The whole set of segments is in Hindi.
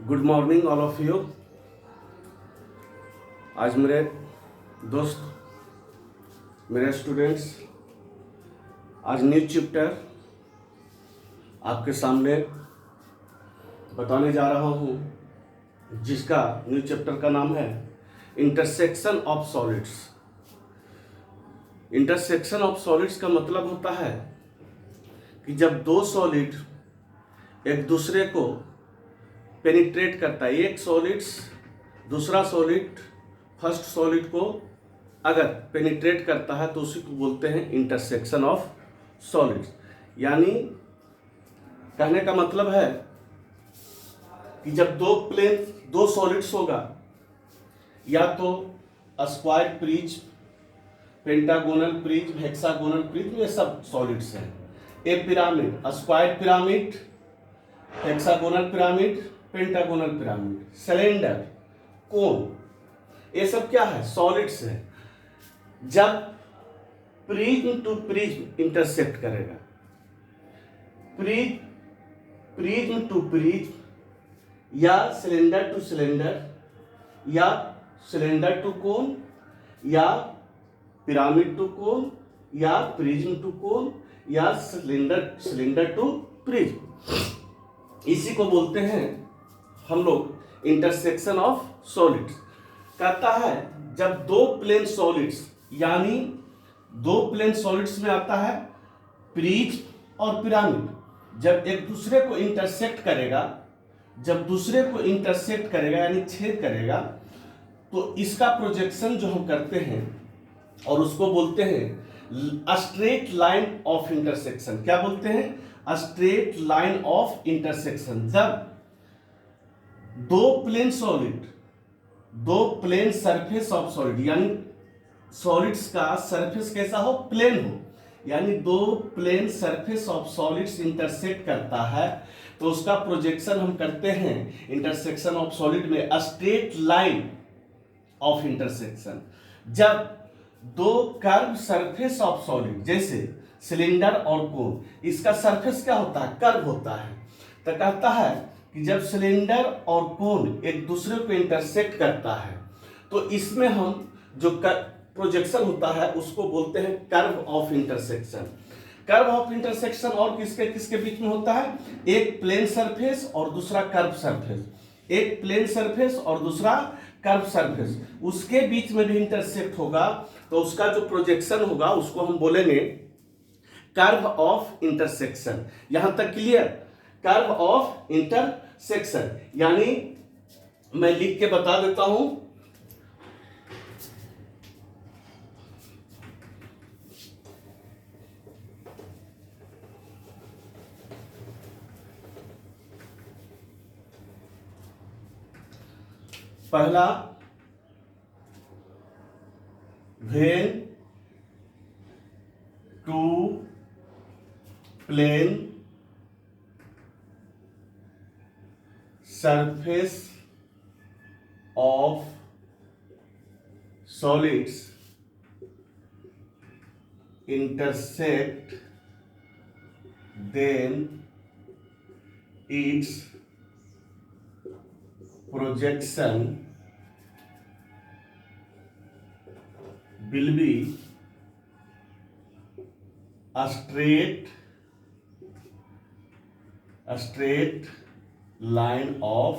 Good morning all of you. आज मेरे दोस्त, मेरे स्टूडेंट्स, आज न्यू चैप्टर आपके सामने बताने जा रहा हूँ, जिसका न्यू चैप्टर का नाम है intersection of solids. Intersection of solids का मतलब होता है कि जब दो सॉलिड एक दूसरे को पेनिट्रेट करता है, एक सॉलिड्स दूसरा सॉलिड फर्स्ट सॉलिड को अगर पेनिट्रेट करता है तो उसी को बोलते हैं इंटरसेक्शन ऑफ सॉलिड्स। यानी कहने का मतलब है कि जब दो सॉलिड्स होगा, या तो square prism, pentagonal prism, hexagonal prism, ये सब सॉलिड्स हैं। A pyramid, square pyramid, hexagonal pyramid, pentagonal pyramid, cylinder, cone, ये सब क्या है? सॉलिड्स है। जब प्रिज्म टू प्रिज्म इंटरसेक्ट करेगा, प्रिज्म टू प्रिज्म, या सिलेंडर टू सिलेंडर, या सिलेंडर टू कोन, या पिरामिड टू कोन, या प्रिज्म टू कोन, या सिलेंडर टू प्रिज्म, इसी को बोलते हैं हम लोग इंटरसेक्शन ऑफ सॉलिड्स। कहता है जब दो प्लेन सॉलिड्स, यानी दो प्लेन सॉलिड्स में आता है प्रिज्म और पिरामिड, जब एक दूसरे को इंटरसेक्ट करेगा, यानी छेद करेगा, तो इसका प्रोजेक्शन जो हम करते हैं और उसको बोलते हैं स्ट्रेट लाइन ऑफ इंटरसेक्शन। क्या बोलते हैं? Straight line of intersection. जब दो प्लेन सरफेस ऑफ सॉलिड, यानी सॉलिड्स का सरफेस कैसा हो? प्लेन हो, यानी दो plane surface of solids intersect करता है तो उसका प्रोजेक्शन हम करते हैं इंटरसेक्शन ऑफ सॉलिड में स्ट्रेट लाइन ऑफ इंटरसेक्शन। जब दो कर्व सरफेस ऑफ सॉलिड, जैसे सिलेंडर और कोन, इसका सरफेस क्या होता है? कर्व होता है। तो कहता है कि जब सिलेंडर और कोन एक दूसरे को इंटरसेक्ट करता है तो इसमें हम जो प्रोजेक्शन होता है उसको बोलते हैं curve of intersection. Curve of intersection और किसके किसके बीच में होता है? एक प्लेन सरफेस और दूसरा कर्व सरफेस, एक प्लेन सरफेस और दूसरा कर्व सरफेस, उसके बीच में भी इंटरसेक्ट होगा तो उसका जो प्रोजेक्शन होगा उसको हम बोलेंगे कर्व ऑफ इंटरसेक्शन। यहां तक क्लियर? कर्व ऑफ इंटरसेक्शन, यानी मैं लिख के बता देता हूं। पहला, when two plane surface of solids intersect, then its projection will be a straight line of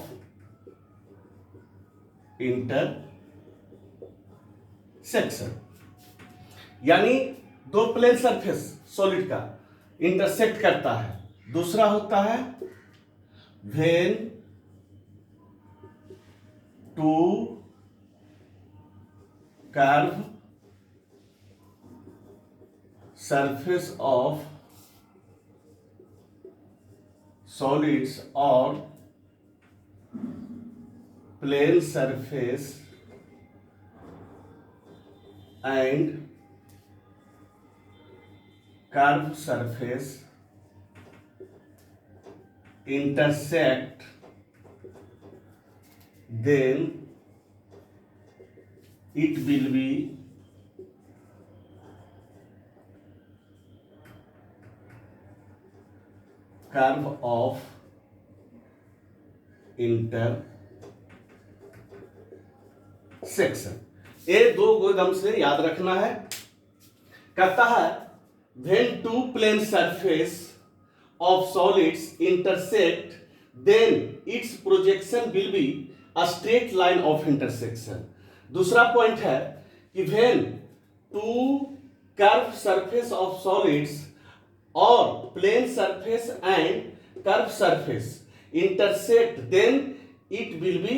intersection. यानी दो प्लेन सरफेस सॉलिड का इंटरसेक्ट करता है। दूसरा होता है when two curve surface of solids or plane surface and curved surface intersect, then it will be curve of intersection. ये दो एकदम से याद रखना है। कहता है when two plane surface of solids intersect then its projection will be a straight line of intersection। दूसरा पॉइंट है कि when two curved surface of solids or plane surface and curved surface intersect then it will be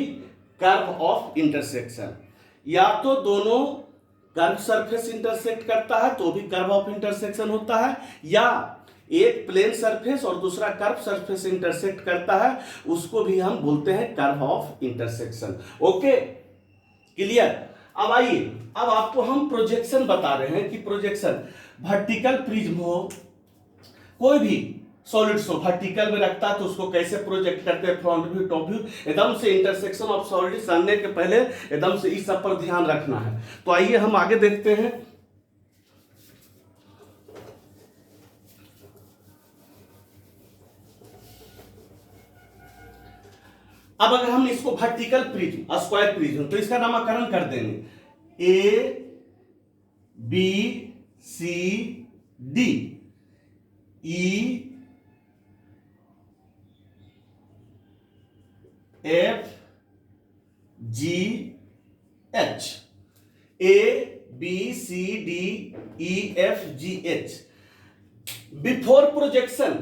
curve of intersection। या तो दोनों कर्व सरफेस इंटरसेक्ट करता है तो भी कर्व ऑफ इंटरसेक्शन होता है, या एक प्लेन सरफेस और दूसरा कर्व सरफेस इंटरसेक्ट करता है उसको भी हम बोलते हैं curve of intersection. Okay, clear. अब आइए, अब आपको हम प्रोजेक्शन बता रहे हैं कि प्रोजेक्शन वर्टिकल प्रिज्म हो, कोई भी सॉलिड्स को वर्टिकल में रखता है तो उसको कैसे प्रोजेक्ट करते हैं, फ्रंट व्यू, टॉप व्यू। एकदम से इंटरसेक्शन ऑफ सॉलिड्स जानने के पहले एकदम से इस सब पर ध्यान रखना है। तो आइए हम आगे देखते हैं। अब अगर हम इसको वर्टिकल प्रिज्म, स्क्वायर प्रिज्म, तो इसका नामकरण कर देंगे A B C D E F G H, A B C D E F G H. Before projection,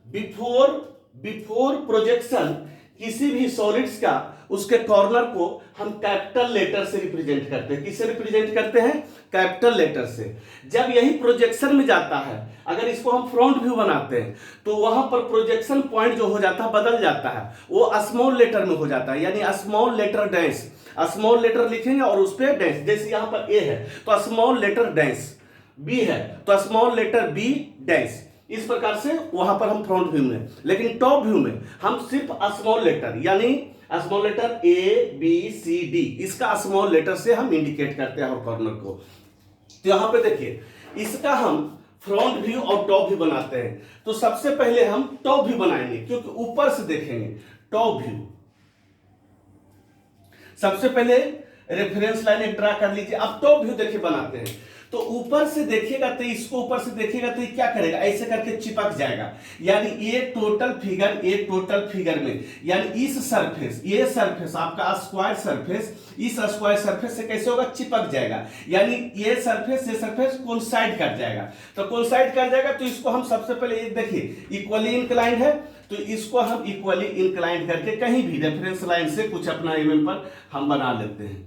before projection किसी भी सॉलिड्स का उसके कॉर्नर को हम कैपिटल लेटर से रिप्रेजेंट करते हैं। किससे रिप्रेजेंट करते हैं? कैपिटल लेटर से। जब यही प्रोजेक्शन में जाता है, अगर इसको हम फ्रंट व्यू बनाते हैं तो वहां पर प्रोजेक्शन पॉइंट जो हो जाता है बदल जाता है, वो स्मॉल लेटर में हो जाता है, यानी small letter dash. Small letter लिखेंगे और उस पर डैश, जैसे यहां पर ए है तो स्मॉल लेटर डैश, बी है तो स्मॉल लेटर बी डैश। इस प्रकार से वहां पर हम फ्रंट व्यू में, लेकिन टॉप व्यू में हम सिर्फ स्मॉल लेटर, यानी small letter A B C D, इसका स्मॉल लेटर से हम इंडिकेट करते हैं और कॉर्नर को। तो यहां पे देखिए, इसका हम फ्रंट व्यू और टॉप व्यू बनाते हैं। तो सबसे पहले हम टॉप व्यू बनाएंगे, क्योंकि ऊपर से देखेंगे। टॉप व्यू, सबसे पहले रेफरेंस लाइन एक ड्रा कर लीजिए। अब टॉप व्यू देखिए बनाते हैं, तो ऊपर से देखिएगा तो इसको ऊपर से देखिएगा तो ये क्या करेगा, ऐसे करके चिपक जाएगा। यानी ये टोटल फिगर में, यानी इस सरफेस, ये सरफेस आपका स्क्वायर सरफेस, इस स्क्वायर सरफेस से कैसे होगा, चिपक जाएगा। यानी ये सरफेस कोइंसाइड कर जाएगा। तो कोइंसाइड कर जाएगा तो इसको हम सबसे पहले ये देखिए इक्वली इंक्लाइंड है, तो इसको हम इक्वली इंक्लाइंड करके कहीं भी रेफरेंस लाइन से कुछ अपना एमएम पर हम बना लेते हैं।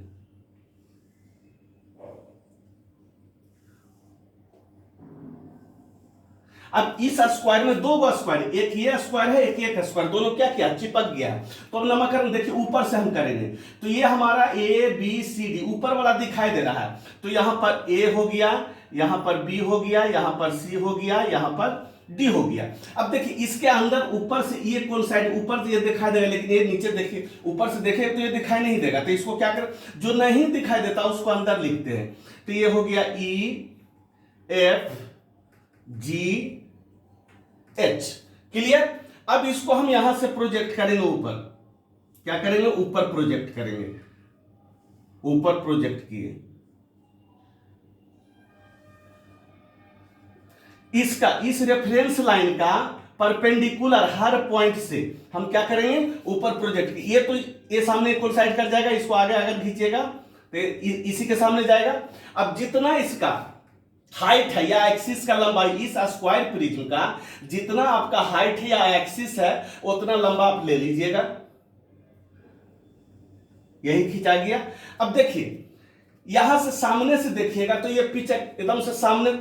अब इस स्क्वायर में दो स्क्वायर, एक ये स्क्वायर है एक स्क्वायर, दोनों क्या किया, चिपक गया। तो अब नामकरण देखिए ऊपर से हम करेंगे, तो ये हमारा ए बी सी डी ऊपर वाला दिखाई दे रहा है। तो यहां पर ए हो गया, यहां पर बी हो गया, यहां पर सी हो गया, यहां पर डी हो गया। अब देखिए इसके अंदर ऊपर से ये कौन साइड, ऊपर से ये दिखाई देगा, लेकिन ये नीचे देखिए, ऊपर से देखे तो ये दिखाई नहीं देगा। तो इसको क्या करें, जो नहीं दिखाई देता उसको अंदर लिखते हैं। तो ये हो गया ई एफ जी एच, क्लियर। अब इसको हम यहां से प्रोजेक्ट करेंगे ऊपर, क्या करेंगे, ऊपर प्रोजेक्ट करेंगे। ऊपर प्रोजेक्ट किए, इसका इस रेफरेंस लाइन का परपेंडिकुलर हर पॉइंट से हम क्या करेंगे, ऊपर प्रोजेक्ट। ये तो ये सामने इक्वल साइड कर जाएगा, इसको आगे अगर खींचेगा तो इसी के सामने जाएगा। अब जितना इसका हाइट है या एक्सिस का लंबाई, इस स्क्वायर प्रिज्म का जितना आपका हाइट है या एक्सिस है उतना लंबा आप ले लीजिएगा। यही खींचा गया। अब देखिए यहां से सामने से देखिएगा तो ये पिच एकदम से सामने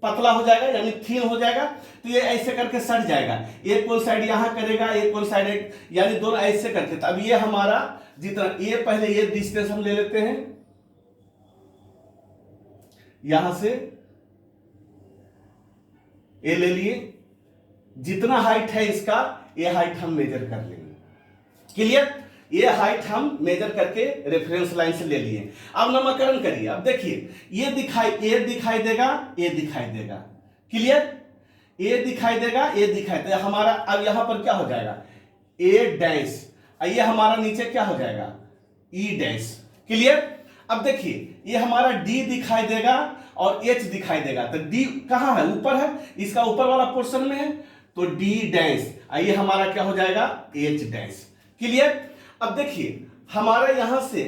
पतला हो जाएगा, यानी थिन हो जाएगा। तो ये ऐसे करके सट जाएगा, एक कौन साइड यहां करेगा, एक कौन साइड, यानी दोनों ऐसे करके। तो अब ये हमारा जितना, ये पहले ये डिस्टेंस हम ले लेते हैं, यहां से ये ले लिए, जितना हाइट है इसका ये हाइट हम मेजर कर लेंगे, क्लियर। ये हाइट हम मेजर करके रेफरेंस लाइन से ले लिए। अब नामकरण करिए। अब देखिए ये दिखाई देगा, ये दिखाई देगा, क्लियर। ये दिखाई देगा, ये दिखाई देगा। हमारा अब यहां पर क्या हो जाएगा, ए डैश ये हमारा नीचे क्या हो जाएगा, ई डैश। क्लियर। अब देखिए ये हमारा डी दिखाई देगा और एच दिखाई देगा, तो डी कहां है, ऊपर है, इसका ऊपर वाला पोर्शन में है, तो डी डैश, ये हमारा क्या हो जाएगा, एच डैश। क्लियर। अब देखिए हमारा यहां से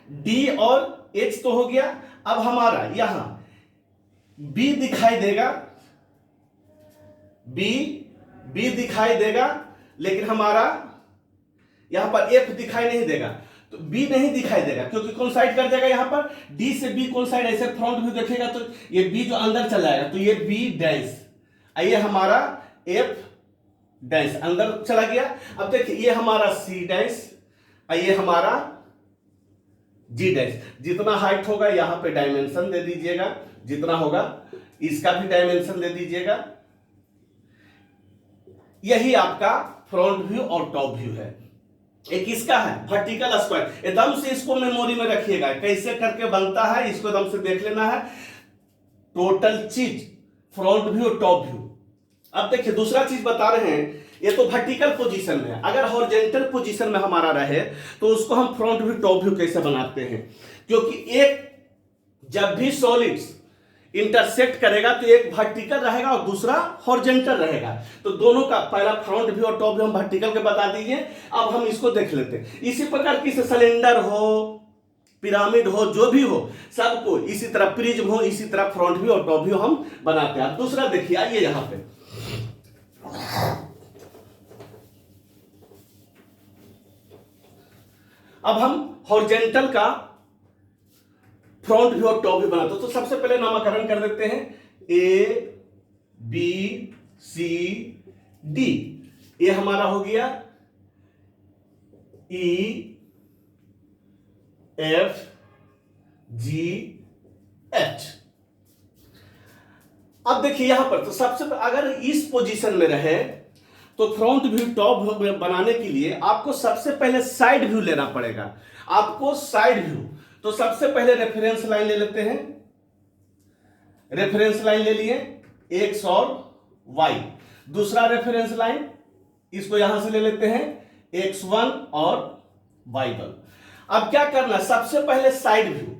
डी और एच तो हो गया, अब हमारा यहां बी दिखाई देगा, बी दिखाई देगा, लेकिन हमारा यहां पर एफ दिखाई नहीं देगा, तो बी नहीं दिखाई देगा क्योंकि कौन साइड कर जाएगा, यहां पर डी से बी कौन साइड, ऐसे फ्रंट व्यू देखेगा तो ये बी जो अंदर चला जाएगा, तो ये बी डैश, ये हमारा एफ डैश अंदर चला गया। अब देखिए ये हमारा सी डैश, ये हमारा जी डैश। जितना हाइट होगा यहां पे डायमेंशन दे दीजिएगा, जितना होगा इसका भी डायमेंशन दे दीजिएगा। यही आपका फ्रंट व्यू और टॉप व्यू है। एक इसका है वर्टिकल स्क्वायर, एकदम से इसको मेमोरी में रखिएगा, कैसे करके बनता है इसको एकदम से देख लेना है, टोटल चीज फ्रंट व्यू टॉप व्यू। अब देखिए दूसरा चीज बता रहे हैं, ये तो वर्टिकल पोजीशन में है, अगर हॉरिजॉन्टल पोजीशन में हमारा रहे तो उसको हम फ्रंट व्यू टॉप व्यू कैसे बनाते हैं, क्योंकि एक जब भी सॉलिड्स इंटरसेक्ट करेगा तो एक वर्टिकल रहेगा और दूसरा हॉरिजॉन्टल रहेगा, तो दोनों का पहला फ्रंट व्यू और टॉप व्यू हम वर्टिकल के बता दीजिए। अब हम इसको देख लेते हैं, इसी प्रकार की सिलेंडर हो, पिरामिड हो, जो भी हो, सबको इसी तरह प्रिज्म हो, इसी तरह फ्रंट व्यू और टॉप व्यू हम बनाते हैं। दूसरा देखिए आइए यहां पे, अब हम हॉरिजॉन्टल का फ्रंट व्यू और टॉप व्यू बनाते हैं, तो सबसे पहले नामकरण कर देते हैं, ए बी सी डी, ये हमारा हो गया ई एफ जी एच। अब देखिए यहां पर तो सबसे अगर इस पोजीशन में रहे तो फ्रंट व्यू टॉप व्यू बनाने के लिए आपको सबसे पहले साइड व्यू लेना पड़ेगा, आपको साइड व्यू। तो सबसे पहले रेफरेंस लाइन ले लेते हैं, रेफरेंस लाइन ले लिए एक्स और वाई। दूसरा रेफरेंस लाइन इसको यहां से ले लेते हैं x1 और y1। अब क्या करना, सबसे पहले साइड व्यू,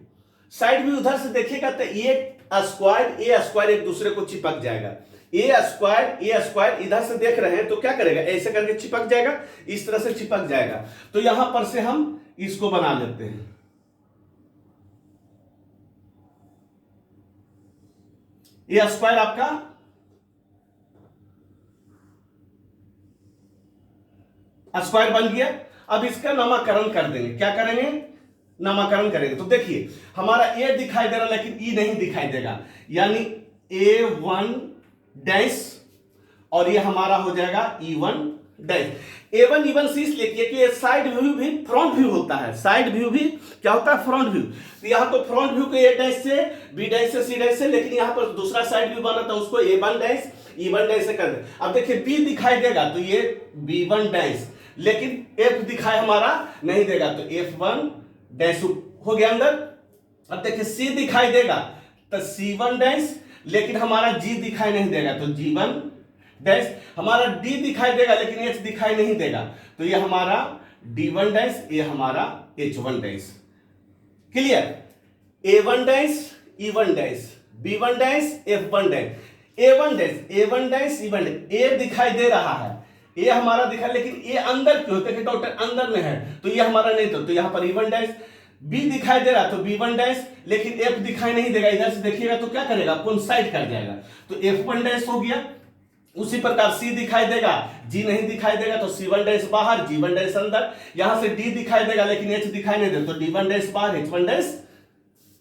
साइड व्यू उधर से देखिएगा तो ये स्क्वायर एक दूसरे को चिपक जाएगा, ए स्क्वायर इधर से देख रहे हैं तो क्या करेगा, ऐसे करके चिपक जाएगा, इस तरह से चिपक जाएगा। तो यहां पर से हम इसको बना लेते हैं, ये स्क्वायर आपका स्क्वायर बन गया। अब इसका नामकरण कर देंगे, क्या करेंगे, नामकरण करेंगे। तो देखिए हमारा ए दिखाई दे रहा लेकिन ई नहीं दिखाई देगा, यानी A1 डैश और ये हमारा हो जाएगा E1 डैश। A1 E1 से इसलिए कि ये साइड व्यू भी फ्रंट व्यू होता है, साइड व्यू भी क्या होता है, फ्रंट व्यू। तो यहां तो फ्रंट व्यू को A डैश से, B डैश से, C डैश से, लेकिन यहां पर दूसरा साइड व्यू बना था उसको A1 डैश E1 डैश से कर दे। अब देखिए B दिखाई देगा तो ये B1 डैश, लेकिन F दिखाई हमारा नहीं देगा तो F1 डैश हो गया अंदर। अब देखिए C दिखाई देगा तो C1 डैश, लेकिन हमारा G दिखाई नहीं देगा तो G1 डैश, हमारा D दिखाई देगा लेकिन H दिखाई नहीं देगा तो ये हमारा D1 डैश, ये हमारा H1 dash. Clear. A1 dash E1 dash, B1 dash F1 dash, A1 dash E1 dash, A दिखाई दे रहा है, ये हमारा दिखा, लेकिन ये अंदर क्यों, क्योंकि डॉक्टर अंदर में है तो ये हमारा नहीं, तो यहां पर E1 डैश। B दिखाई दे रहा तो B1 डैश, लेकिन F दिखाई नहीं देगा, इधर से देखिएगा तो क्या करेगा, कौन साइड कर जाएगा तो F1 डैश हो गया। उसी प्रकार C दिखाई देगा, G नहीं दिखाई देगा तो C1 डैश बाहर, G1 डैश अंदर। यहां से D दिखाई देगा लेकिन H दिखाई नहीं देगा तो D1 डैश बाहर, H1 डैश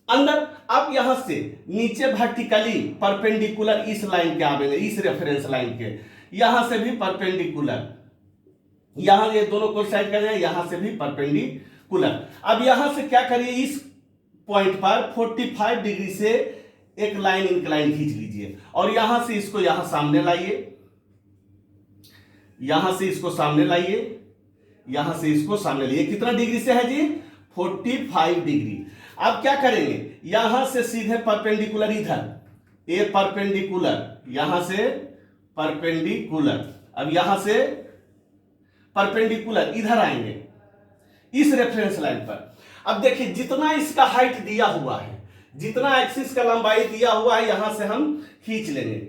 अंदर। अब यहां से नीचे वर्टिकली परपेंडिकुलर इस लाइन के आवेंगे, इस रेफरेंस लाइन के, यहां से भी परपेंडिकुलर, यहां ये दोनों को साइड कर जाए, यहां से भी परपेंडिकुलर। अब यहां से क्या करिए, इस पॉइंट पर 45 डिग्री से एक लाइन इंक्लाइन खींच लीजिए और यहां से इसको यहां सामने लाइए, यहां से इसको सामने लाइए, यहां से इसको सामने लाइए। कितना डिग्री से है जी, 45 डिग्री। अब क्या करेंगे, यहां से सीधे परपेंडिकुलर इधर, ए परपेंडिकुलर, यहां से परपेंडिकुलर, अब यहां से परपेंडिकुलर इधर आएंगे इस रेफरेंस लाइन पर। अब देखिए जितना इसका हाइट दिया हुआ है, जितना एक्सिस का लंबाई दिया हुआ है, यहां से हम खींच लेंगे।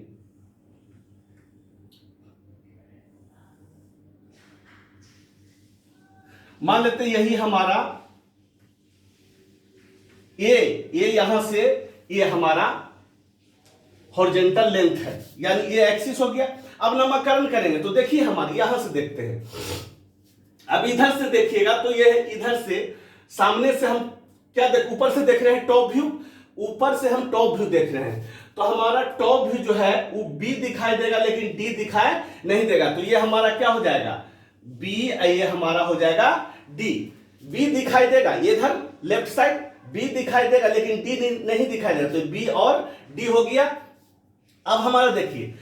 मान लेते यही हमारा ये यहां से ये हमारा हॉरिजॉन्टल लेंथ है, यानी ये एक्सिस हो गया। अब नामकरण करेंगे तो देखिए हमारे यहां से देखते हैं, अब इधर से देखिएगा तो ये इधर से सामने से हम क्या देख, ऊपर से देख रहे हैं टॉप व्यू, ऊपर से हम टॉप व्यू देख रहे हैं, तो हमारा टॉप व्यू जो है वो बी दिखाई देगा लेकिन डी दिखाई नहीं देगा। तो ये हमारा क्या हो जाएगा, बी, ये हमारा हो जाएगा डी। बी दिखाई देगा ये इधर लेफ्ट साइड, बी दिखाई देगा लेकिन डी नहीं दिखाई देगा, तो बी और डी हो गया। अब हमारा देखिए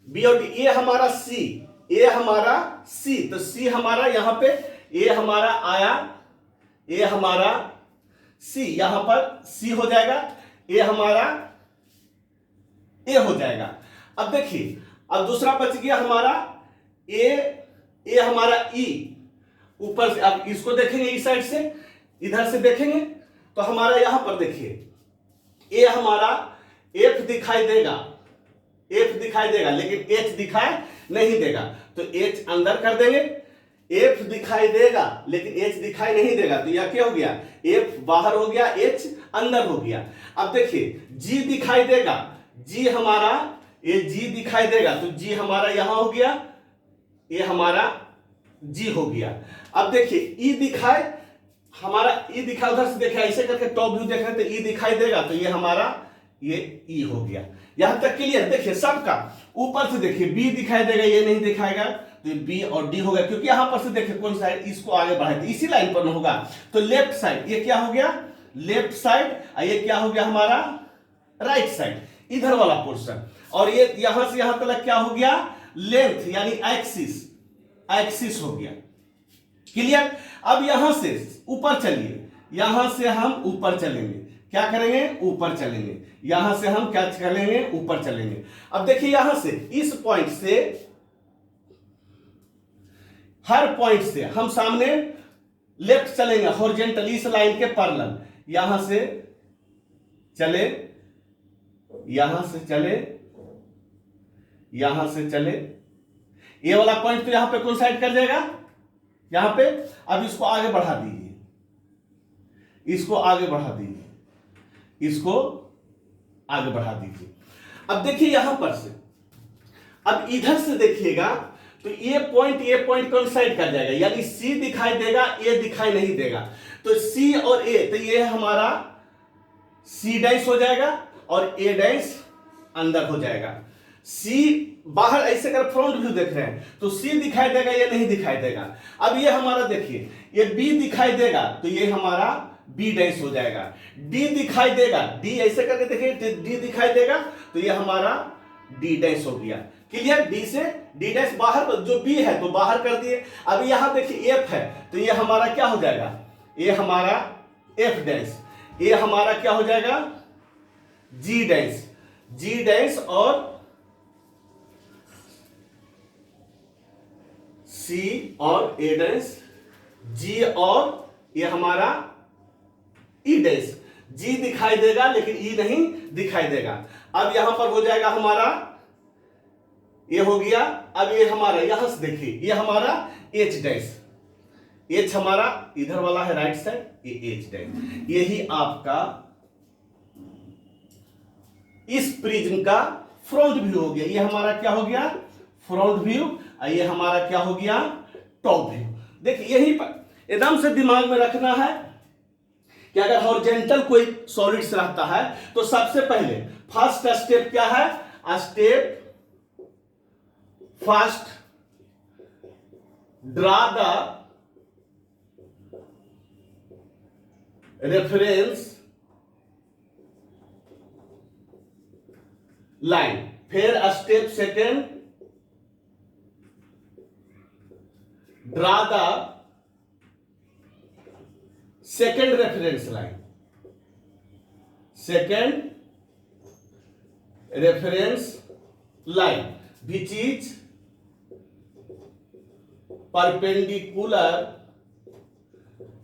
बी और डी, ये हमारा सी, ये हमारा सी, तो सी हमारा यहां पे ये हमारा आया, ये हमारा सी, यहां पर सी हो जाएगा, ये हमारा ए हो जाएगा। अब देखिए अब दूसरा बच गया हमारा ए हमारा ई, ऊपर से। अब इसको देखेंगे इस साइड से, इधर से देखेंगे तो हमारा यहां पर देखिए ए हमारा एफ दिखाई देगा, एफ दिखाई देगा लेकिन एच दिखाई नहीं देगा, तो एच अंदर कर देंगे। एफ दिखाई देगा लेकिन एच दिखाई नहीं देगा, तो यह क्या हो गया, एफ बाहर हो गया, एच अंदर हो गया। अब देखिए जी दिखाई देगा, जी हमारा ये जी दिखाई देगा, तो जी हमारा यहां हो गया, ये हमारा जी हो गया। अब देखिए ई दिखाई, हमारा ई दिखा, उधर से देखा ऐसे करके टॉप व्यू देख रहे हैं तो ई दिखाई देगा, तो ये हमारा ये ई हो गया। यहां तक क्लियर। देखिए सबका ऊपर से देखिए बी दिखाई देगा, ये नहीं दिखाएगा, तो बी और डी हो गया, क्योंकि यहां पर से देखिए कौन साइड इसको आगे बढ़ाए थे, इसी लाइन पर न होगा, तो लेफ्ट साइड ये क्या हो गया, लेफ्ट साइड, ये क्या हो गया हमारा राइट साइड, इधर वाला पोर्शन। और ये यहां से यहां तक क्या हो गया, लेंथ यानी एक्सिस, एक्सिस हो गया। क्लियर। अब यहां से ऊपर चलिए, यहां से हम ऊपर चलेंगे, क्या करेंगे, ऊपर चलेंगे, यहां से हम क्या चलेंगे, ऊपर चलेंगे। अब देखिए यहां से इस पॉइंट से, हर पॉइंट से हम सामने लेफ्ट चलेंगे हॉरिजॉन्टल इस लाइन के पैरेलल, यहां से चले, यहां से चले, यहां से चले, ये वाला पॉइंट तो यहां पे कौन साइड कर जाएगा, यहां पे। अब इसको आगे बढ़ा दीजिए, इसको आगे बढ़ा दीजिए, इसको आगे बढ़ा दीजिए। अब देखिए यहां पर से, अब इधर से देखिएगा तो ये पॉइंट कौन साइड कर जाएगा, यानी सी दिखाई देगा, ए दिखाई नहीं देगा, तो सी और ए, तो ये हमारा सी डैश हो जाएगा और ए डैश अंदर हो जाएगा। सी बाहर ऐसे कर फ्रंट व्यू देख रहे हैं तो सी दिखाई देगा, ये नहीं दिखाई देगा। अब ये हमारा देखिए ये बी दिखाई देगा, तो ये हमारा बी डैश हो जाएगा। डी दिखाई देगा, डी ऐसे करके देखिए डी दिखाई देगा, तो ये हमारा डी डैश हो गया। क्लियर। डी से डी डैश बाहर, जो बी है तो बाहर कर दिए। अब यहां देखिए एफ है, तो ये हमारा क्या हो जाएगा, ये हमारा एफ डैश, ये हमारा क्या हो जाएगा जी डैश, जी डैश और सी और ए डैश, जी और ये हमारा ई डैश। जी दिखाई देगा लेकिन ई नहीं दिखाई देगा। अब यहां पर हो जाएगा हमारा, ये हो गया। अब ये हमारा यहां से देखिए ये हमारा एच डैश, एच हमारा इधर वाला है राइट साइड, ये एच डैश। यही आपका इस प्रिज्म का फ्रंट व्यू हो गया। ये हमारा क्या हो गया, फ्रंट व्यू। ये हमारा क्या हो गया, टॉप व्यू। देखिए यही पर एकदम से दिमाग में रखना है कि अगर हॉरिजॉन्टल कोई सॉलिड्स रहता है तो सबसे पहले फर्स्ट स्टेप क्या है, step first draw the reference line, फिर step second draw the second reference line, second reference line which is perpendicular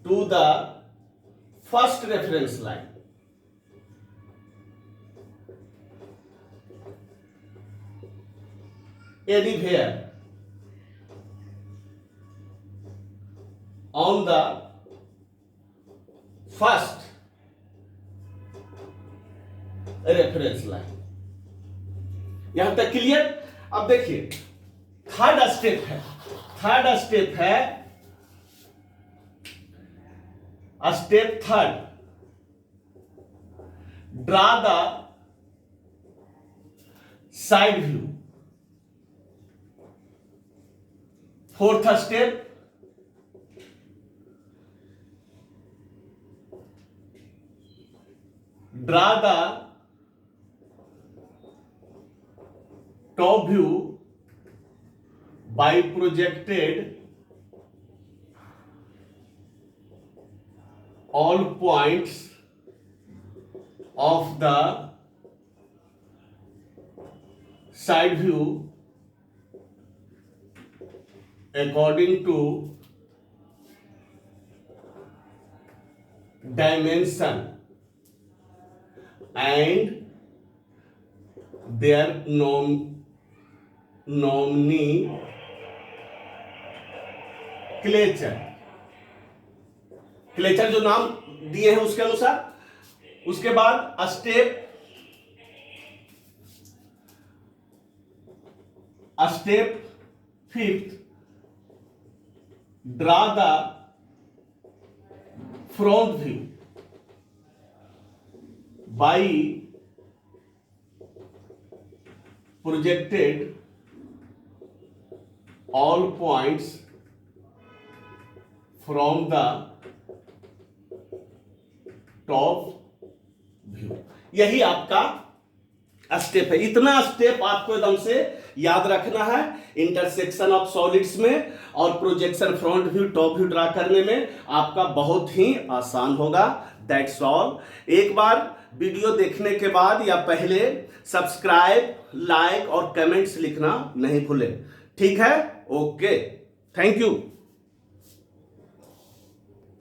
to the first reference line. Anywhere on the first reference line. यहां तक क्लियर। अब देखिए थर्ड स्टेप है, step third, draw the side view. Fourth step, draw the top view by projected all points of the side view according to dimension and their क्लेचर जो नाम दिए हैं उसके अनुसार। उसके बाद step fifth, draw the front view by projected all points from the top view। यही आपका स्टेप है। इतना स्टेप आपको एकदम से याद रखना है इंटरसेक्शन ऑफ सॉलिड्स में, और projection front view top view draw करने में आपका बहुत ही आसान होगा। That's all. एक बार वीडियो देखने के बाद या पहले सब्सक्राइब, लाइक और कमेंट्स लिखना नहीं भूलें। ठीक है, ओके, थैंक यू।